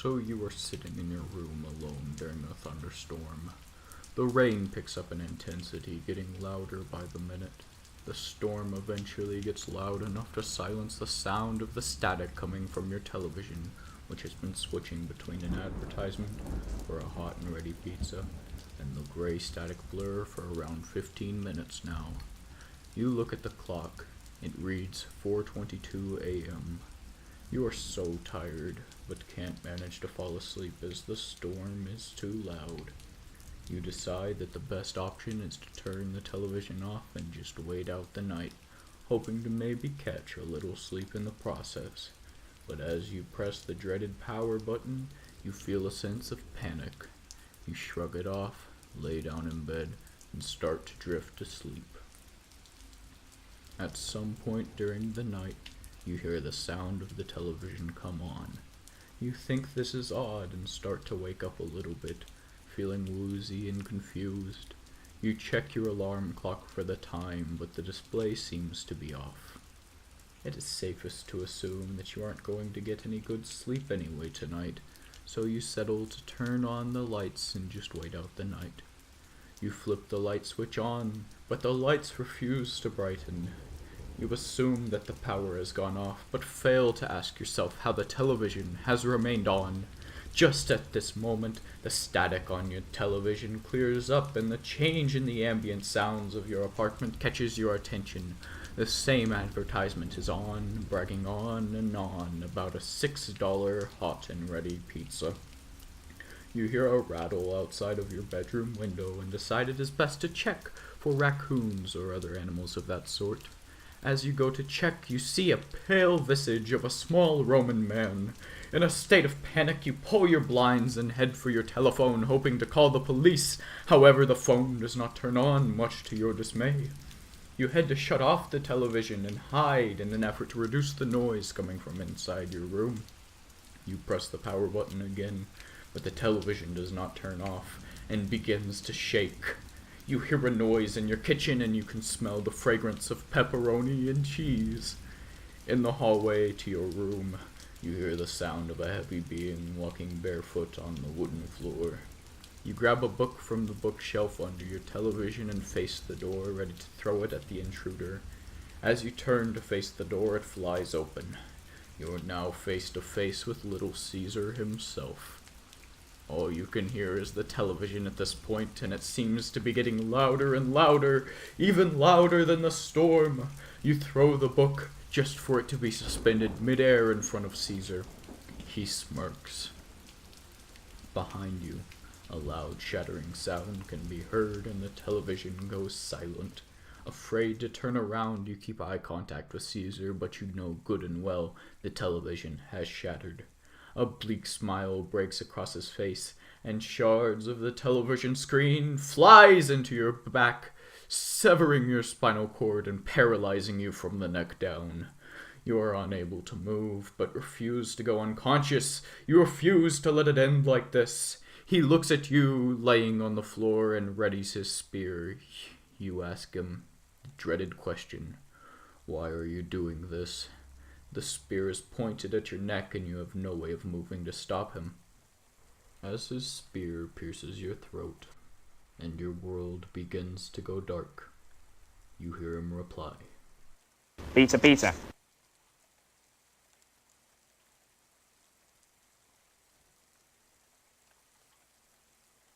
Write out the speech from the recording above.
So you are sitting in your room alone during a thunderstorm. The rain picks up in intensity, getting louder by the minute. The storm eventually gets loud enough to silence the sound of the static coming from your television, which has been switching between an advertisement for a hot and ready pizza and the gray static blur for around 15 minutes now. You look at the clock. It reads 4:22 a.m. You are so tired, but can't manage to fall asleep as the storm is too loud. You decide that the best option is to turn the television off and just wait out the night, hoping to maybe catch a little sleep in the process. But as you press the dreaded power button, you feel a sense of panic. You shrug it off, lay down in bed, and start to drift to sleep. At some point during the night, you hear the sound of the television come on. You think this is odd and start to wake up a little bit, feeling woozy and confused. You check your alarm clock for the time, but the display seems to be off. It is safest to assume that you aren't going to get any good sleep anyway tonight, so you settle to turn on the lights and just wait out the night. You flip the light switch on, but the lights refuse to brighten. You assume that the power has gone off, but fail to ask yourself how the television has remained on. Just at this moment, the static on your television clears up and the change in the ambient sounds of your apartment catches your attention. The same advertisement is on, bragging on and on about a $6 hot and ready pizza. You hear a rattle outside of your bedroom window and decide it is best to check for raccoons or other animals of that sort. As you go to check, you see a pale visage of a small Roman man. In a state of panic, you pull your blinds and head for your telephone, hoping to call the police. However, the phone does not turn on, much to your dismay. You head to shut off the television and hide in an effort to reduce the noise coming from inside your room. You press the power button again, but the television does not turn off and begins to shake. You hear a noise in your kitchen and you can smell the fragrance of pepperoni and cheese. In the hallway to your room, you hear the sound of a heavy being walking barefoot on the wooden floor. You grab a book from the bookshelf under your television and face the door, ready to throw it at the intruder. As you turn to face the door, it flies open. You are now face to face with Little Caesar himself. All you can hear is the television at this point, and it seems to be getting louder and louder, even louder than the storm. You throw the book, just for it to be suspended midair in front of Caesar. He smirks. Behind you, a loud shattering sound can be heard, and the television goes silent. Afraid to turn around, you keep eye contact with Caesar, but you know good and well the television has shattered. A bleak smile breaks across his face, and shards of the television screen flies into your back, severing your spinal cord and paralyzing you from the neck down. You are unable to move, but refuse to go unconscious. You refuse to let it end like this. He looks at you, laying on the floor, and readies his spear. You ask him the dreaded question, "Why are you doing this?" The spear is pointed at your neck and you have no way of moving to stop him. As his spear pierces your throat and your world begins to go dark, you hear him reply, Pizza, pizza.